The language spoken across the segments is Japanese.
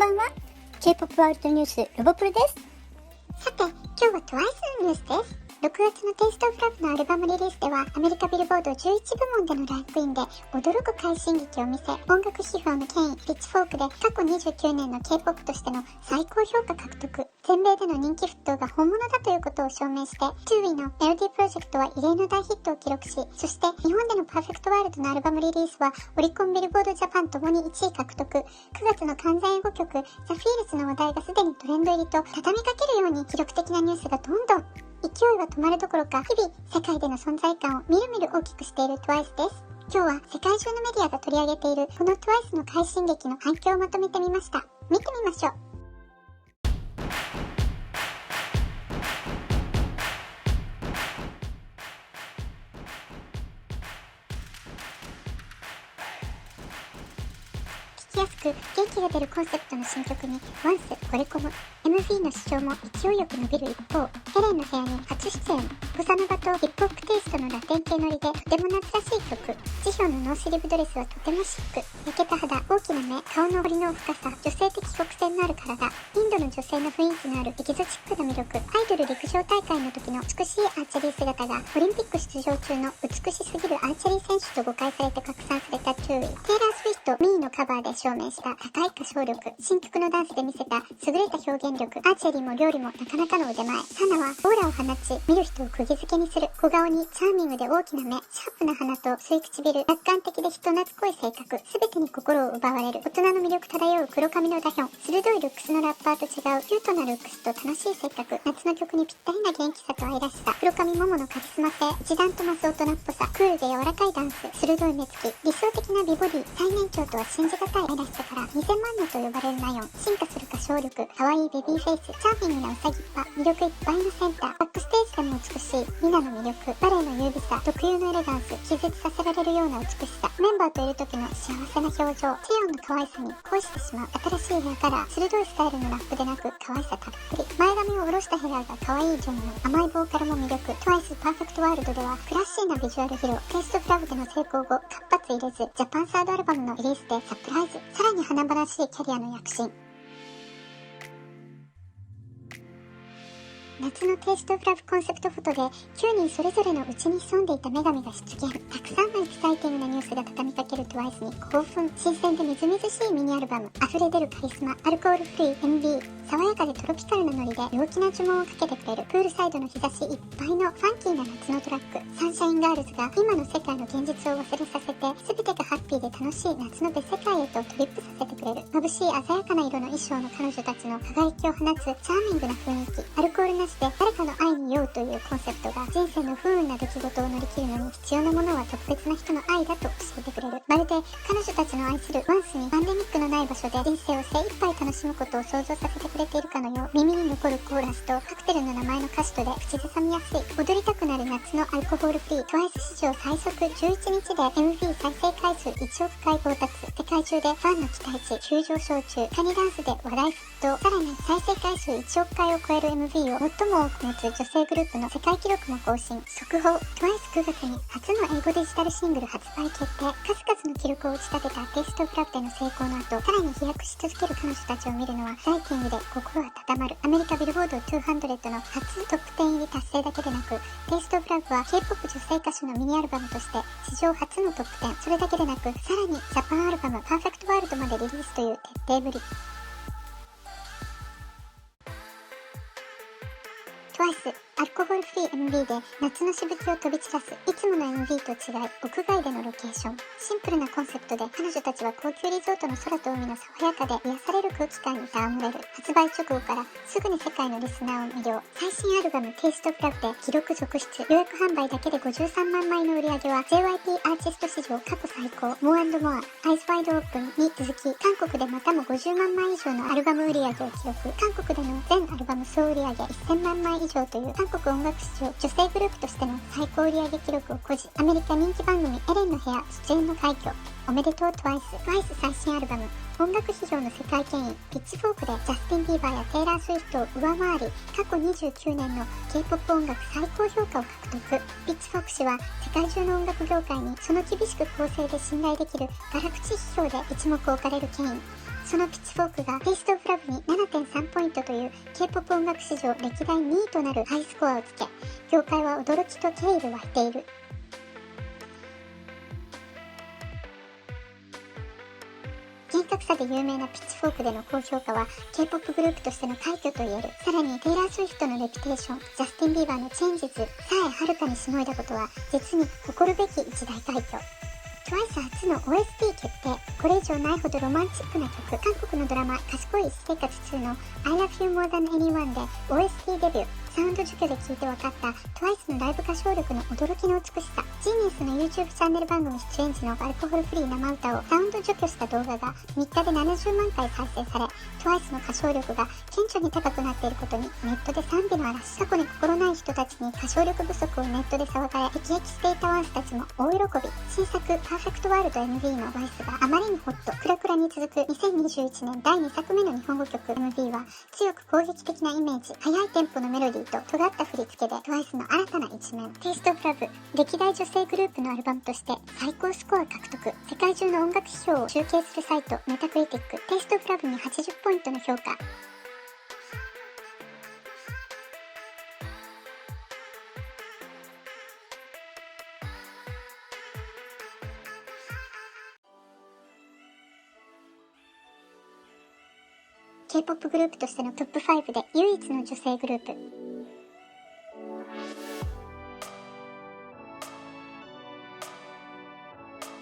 ばんは。 K-POP ワールドニュースロボプルです。さて、今日は TWICE のニュースです。6月のテイストオブラブのアルバムリリースでは、アメリカビルボード11部門でのランクインで驚く快進撃を見せ、音楽指標の権威ピッチフォークで過去29年の K-POP としての最高評価獲得。全米での人気沸騰が本物だということを証明して、TUI のメロディープロジェクトは異例の大ヒットを記録し、そして日本でのパーフェクトワールドのアルバムリリースはオリコンビルボードジャパンともに1位獲得。9月の完全英語曲ザ・フィールズの話題がすでにトレンド入りと、畳みかけるように記録的なニュースがどんどん。勢いは止まるどころか、日々世界での存在感をみるみる大きくしている TWICE です。今日は世界中のメディアが取り上げているこの TWICE の快進撃の反響をまとめてみました。見てみましょう。聞きやすく元気が出るコンセプトの新曲にワンス惚れ込む。 MV の視聴も勢いよく伸びる一方、ヘレンの部屋に初出演。ボサノバとヒップホップテイストのラテン系ノリでとても夏らしい曲。ジヒョンのノースリーブドレスはとてもシック。焼けた肌、大きな目、顔の彫りの深さ、女性的曲線のある体、インドの女性の雰囲気のあるエキゾチックな魅力。アイドル陸上大会の時の美しいアーチャリー姿がオリンピック出場中の美しすぎるアーチャリー選手と誤解されて拡散されたTUI。テイラー・スウィフト、ミーのカバーで証明した高い歌唱力。新曲のダンスで見せた優れた表現力。アーチャリーも料理もなかなかの腕前。サナはオーラを放ち、見る人を釘付けにする。小顔にチャーミングで大きな目、シャープな鼻と薄い唇、楽観的で人懐っこい性格。すべてに心を奪われる。大人の魅力漂う黒髪のダヒョン。鋭いルックスのラッパーと違うキュートなルックスと楽しい性格。夏の曲にぴったりな元気さと愛らしさ。黒髪もものカリスマ性。一段と増す大人っぽさ。クールで柔らかいダンス。鋭い目つき。理想的な美ボディ。最年長とは信じがたい愛らしさから2000万のと呼ばれるナヨン。進化する歌唱力。可愛いベビーフェイス。チャーミングなウサギっぱ。魅力いっぱいのセンター。バックステージでも美しいミナの魅力。バレエの優美さ。特有のエレガンス。気絶させられるような美しさ。メンバーといる時の幸せな表情。チヨンの可愛さに恋してしまう。新しいヘアカラー。鋭いスタイルのラップでなく可愛さたっぷり。前髪を下ろしたヘアが可愛いジョンの甘いボーカルも魅力。TWICEパーフェクトワールドではクラッシーなビジュアル披露。テイストオブラブでの成功後、間髪入れずジャパンサードアルバムのリリースでサプライズ。さらに華々しいキャリアの躍進。夏のテイストオブラブコンセプトフォトで9人それぞれの内に潜んでいた女神が出現。たくさんのエキサイティングなニュースが畳みかける TWICE に興奮。新鮮でみずみずしいミニアルバム。溢れ出るカリスマ。アルコールフリー MV。爽やかでトロピカルなノリで陽気な呪文をかけてくれる。プールサイドの日差しいっぱいのファンキーな夏のトラック。サンシャインガールズが今の世界の現実を忘れさせて、全てがハッピーで楽しい夏の別世界へとトリップさせてくれる。眩しい鮮やかな色の衣装の彼女たちの輝きを放つチャーミングな雰囲気。アルコールなしで誰かの愛に酔うというコンセプトが、人生の不運な出来事を乗り切るのに必要なものは特別な人の愛だと教えてくれる。まるで彼女たちの愛するワンスにパンデミックのない場所で人生を精一杯楽しむことを想像させてくれているかのよう。耳に残るコーラスとカクテルの名前の歌詞とで口ずさみやすい。踊りたくなる夏のアルコホールフリー。TWICE 史上最速11日で MV 再生回数1億回到達。世界中でファンの期待値急上昇中。カニダンスで話題沸騰。さらに再生回数1億回を超える MV を最も多く持つ女性グループの世界記録も更新。速報。TWICE 9月に初の英語デジタルシングル発売決定。数々の記録を打ち立てたテイストオブラブでの成功の後、さらに飛躍し続ける彼女たちを見るのはライティングで心温まる。アメリカビルボード200の初トップ10入り達成だけでなく、テイストオブラブは K-POP 女性歌手のミニアルバムとして史上初のトップ10。それだけでなく、さらにジャパンアルバムパーフェクトワールドまでリリースという徹底ぶり。TWICEアルコホールフリー MV で夏のしぶきを飛び散らす。いつもの MV と違い屋外でのロケーション。シンプルなコンセプトで彼女たちは高級リゾートの空と海の爽やかで癒される空気感に戯れる。発売直後からすぐに世界のリスナーを魅了。最新アルバムテイストオブラブで記録続出。予約販売だけで53万枚の売り上げは JYP アーティスト史上過去最高。モア&モア、アイズワイドオープンに続き、韓国でまたも50万枚以上のアルバム売り上げを記録。韓国での全アルバム総売り上げ1000万枚以上という韓国音楽史上女性グループとしての最高売上記録を誇示。アメリカ人気番組エレンの部屋出演の快挙。おめでとう TWICE。 TWICE 最新アルバム音楽史上の世界権威ピッチフォークでジャスティン・ビーバーやテイラー・スウィフトを上回り、過去29年の K-POP 音楽最高評価を獲得。ピッチフォーク氏は世界中の音楽業界にその厳しく公正で信頼できるガラクチ批評で一目置かれる権威。そのピッチフォークがテイストオブラブに 7.3 ポイントという K-POP 音楽史上歴代2位となるハイスコアをつけ、業界は驚きと敬意で沸いている。厳格さで有名なピッチフォークでの高評価は K-POP グループとしての快挙と言える。さらにテイラー・スウィフトのレピュテーション、ジャスティン・ビーバーのチェンジズさえはるかにしのいだことは実に誇るべき一大快挙。TWICE 初の OST 決定。これ以上ないほどロマンチックな曲。韓国のドラマ賢い私生活2の I Love You More Than Anyone で OST デビュー。サウンド除去で聞いて分かった TWICE のライブ歌唱力の驚きの美しさ。ジーニアスの YouTube チャンネル番組出演時のアルコホルフリー生歌をサウンド除去した動画が3日で70万回再生され、TWICE の歌唱力が顕著に高くなっていることにネットで賛美の嵐。過去に心ない人たちに歌唱力不足をネットで騒がれ、辟易していたワンスたちも大喜び。新作パーフェクトワールド MV の TWICE があまりにホット。クラクラに続く2021年第2作目の日本語曲 MV は強く攻撃的なイメージ、速いテンポのメロディーと尖った振り付けで TWICE の新たな一面。テイストオブラブ、歴代女性グループのアルバムとして最高スコア獲得。世界中の音楽批評を集計するサイトメタクリティック、テイストオブラブに80ポイントの評価。K-POP グループとしてのトップ5で唯一の女性グループ。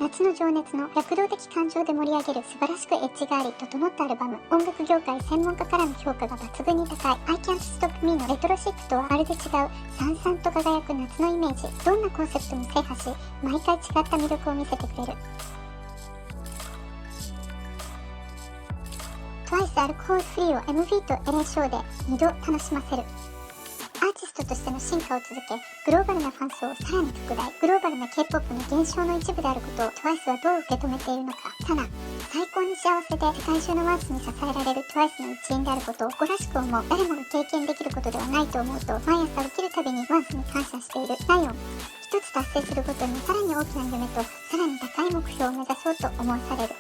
夏の情熱の躍動的感情で盛り上げる素晴らしくエッジがあり整ったアルバム。音楽業界専門家からの評価が抜群に高い。I Can't Stop Me のレトロシックとはまるで違うさんさんと輝く夏のイメージ。どんなコンセプトも制覇し、毎回違った魅力を見せてくれる。TWICE アルコールフリーを MV とエレーショーで2度楽しませる。アーティストとしての進化を続け、グローバルなファン層をさらに拡大。グローバルな K-POP の現象の一部であることを TWICE はどう受け止めているのか。サナ、最高に幸せで世界中のワンスに支えられる TWICE の一員であることを誇らしく思う。誰もが経験できることではないと思うと、毎朝起きるたびにワンスに感謝している。ナヨン、一つ達成するごとにさらに大きな夢とさらに高い目標を目指そうと思わされる。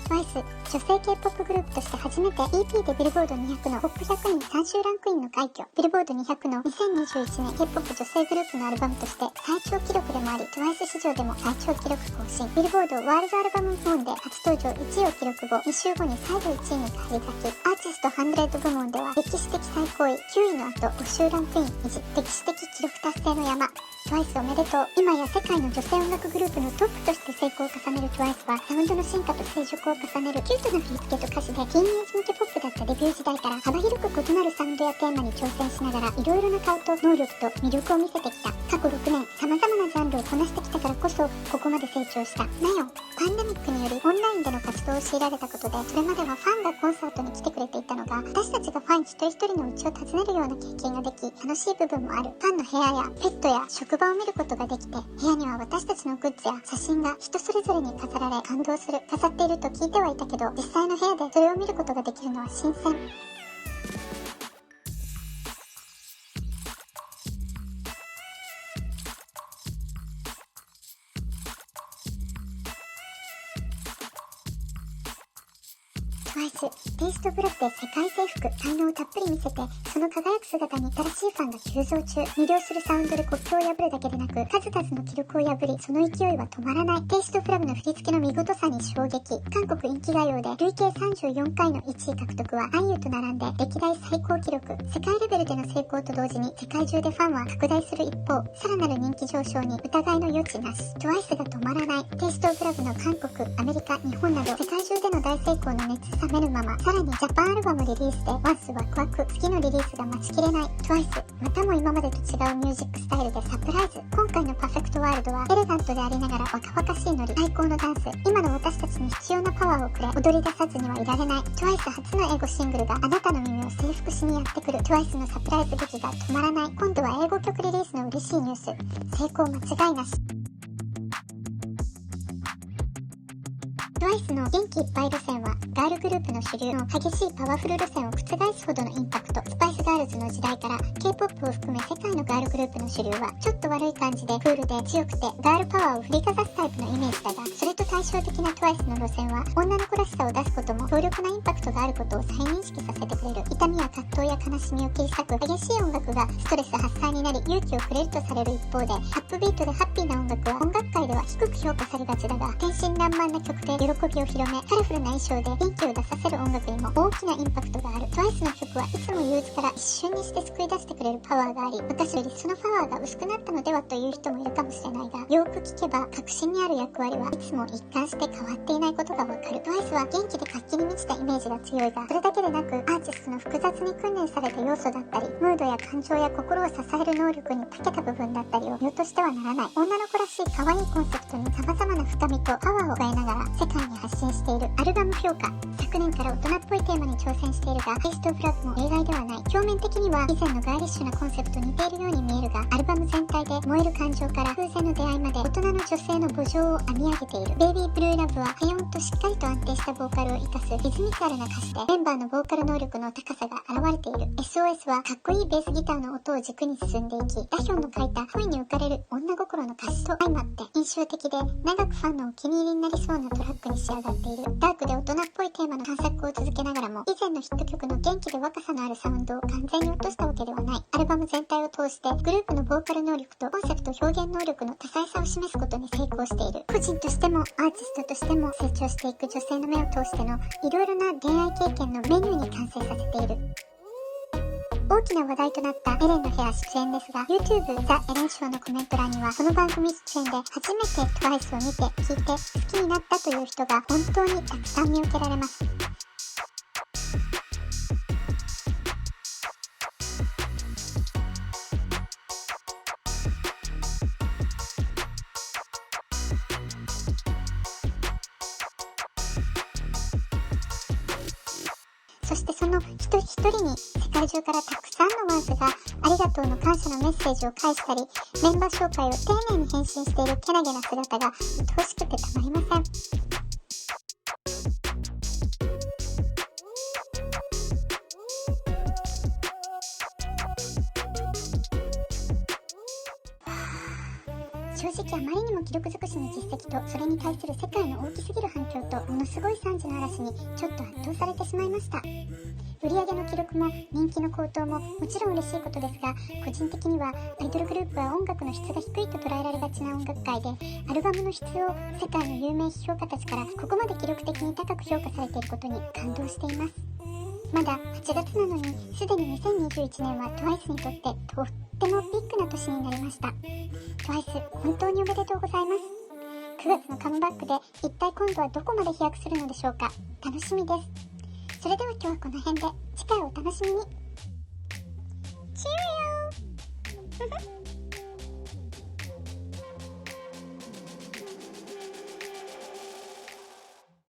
TWICE、女性 K-POP グループとして初めて EP でビルボード200のトップ100に3週ランクインの快挙。ビルボード200の2021年 K-POP 女性グループのアルバムとして最長記録でもあり、TWICE 史上でも最長記録更新。ビルボードワールドアルバム部門で初登場1位を記録後、2週後に再度1位に返り咲き、アーティスト100部門では歴史的最高位9位の後5週ランクイン維持。歴史的記録達成の山。TWICE おめでとう。今や世界の女性音楽グループのトップとして成功を重ねる TWICE はサウンドの進化と成熟を重ねるキュートな振り付けと歌詞でティーンエイジ向けポップだったデビュー時代から幅広く異なるサウンドやテーマに挑戦しながらいろいろな顔と能力と魅力を見せてきた。過去6年様々なジャンルをこなしてきたからこそここまで成長した。ナヨン、パンデミックによりオンラインでの活動を強いられたことで、それまではファンがコンサートに来てくれていたのが、私たちがファン一人一人の家を訪ねるような経験ができ、楽しい部分もある。ファンの部屋やペットや職場を見ることができて、部屋には私たちのグッズや写真が人それぞれに飾られ感動する。飾っていると聞いてはいたけど、実際の部屋でそれを見ることができるのは新鮮。TWICE、テイストブラフで世界征服、才能をたっぷり見せて、その輝く姿に新しいファンが急増中。魅了するサウンドで国境を破るだけでなく、数々の記録を破り、その勢いは止まらない。テイストブラフの振り付けの見事さに衝撃。韓国人気歌謡で累計34回の1位獲得は、アイユと並んで歴代最高記録。世界レベルでの成功と同時に、世界中でファンは拡大する一方、さらなる人気上昇に疑いの余地なし。TWICE が止まらない。テイストブラフの韓国、アメリカ、日本など、世界中での大成功の熱冷めぬまま、さらにジャパンアルバムリリースでワンスワクワク、次のリリースが待ちきれない TWICE、またも今までと違うミュージックスタイルでサプライズ。今回のパーフェクトワールドはエレガントでありながら若々しいノリ、最高のダンス、今の私たちに必要なパワーをくれ、踊り出さずにはいられない。 TWICE 初の英語シングルがあなたの耳を征服しにやってくる。 TWICE のサプライズ劇が止まらない。今度は英語曲リリースの嬉しいニュース、成功間違いなし。TWICE の元気いっぱい路線はガールグループの主流の激しいパワフル路線を覆すほどのインパクト。スパイスガールズの時代から K-POP を含め世界のガールグループの主流はちょっと悪い感じでクールで強くてガールパワーを振りかざすタイプのイメージだが、それと対照的な TWICE の路線は女の子らしさを出すことも強力なインパクトがあることを再認識させてくれる。痛みや葛藤や悲しみを切り裂く激しい音楽がストレス発散になり勇気をくれるとされる一方で、アップビートでハッピーな音楽は音楽界では低く評価されがちだが、天真爛漫な曲で喜びを広め、カラフルな衣装で元気を出させる音楽にも大きなインパクトがある。 TWICE の曲はいつも憂鬱から一瞬にして救い出してくれるパワーがあり、昔よりそのパワーが薄くなったのではという人もいるかもしれないが、よく聞けば核心にある役割はいつも一貫して変わっていないことがわかる。 TWICE は元気で活気に満ちたイメージが強いが、それだけでなくアーティストの複雑に訓練された要素だったり、ムードや感情や心を支える能力に長けた部分だったりを見落としてはならない。女の子らしい可愛いコンセプトに様々な深みとパワーを加えながら世界に発信している。アルバム評価、昨年から大人っぽいテーマに挑戦しているが、テイストフラグも例外ではない。表面的には以前のガーリッシュなコンセプトに似ているように見えるが、アルバム全体で燃える感情から風情の出会いまで大人の女性の母情を編み上げている。ベイビーブルーラブはハヨンとしっかりと安定したボーカルを生かすリズミカルな歌詞でメンバーのボーカル能力の高さが現れている。 SOS はかっこいいベースギターの音を軸に進んでいき、ダヒョンの書いた恋に浮かれる女心の歌詞と相まって印象的で長くファンのお気に入りになりそうなトラックに仕上がっている。ダークで大人っぽいテーマの探索を続けながらも、以前のヒット曲の元気で若さのあるサウンドを完全に落としたわけではない。アルバム全体を通してグループのボーカル能力とコンセプト表現能力の多彩さを示すことに成功している。個人としてもアーティストとしても成長していく女性の目を通してのいろいろな恋愛経験のメニューに完成させている。大きな話題となったエレンの部屋出演ですが、 YouTube ザ・エレンショーのコメント欄には、この番組出演で初めて TWICE を見て聞いて好きになったという人が本当にたくさん見受けられます。そしてその一人一人に世界中からたくさんのワンスがありがとうの感謝のメッセージを返したり、メンバー紹介を丁寧に返信しているけなげな姿が愛おしくてたまりません。正直あまりにも記録尽くしの実績と、それに対する世界の大きすぎる反響と、ものすごい賛辞の嵐にちょっと圧倒されてしまいました。売上の記録も人気の高騰ももちろん嬉しいことですが、個人的にはアイドルグループは音楽の質が低いと捉えられがちな音楽界で、アルバムの質を世界の有名批評家たちからここまで記録的に高く評価されていることに感動しています。まだ8月なのに、すでに2021年は TWICE にとってとってもビッグな年になりました。 TWICE 本当におめでとうございます。9月のカムバックで一体今度はどこまで飛躍するのでしょうか。楽しみです。それでは今日はこの辺で、次回をお楽しみに。チーリオ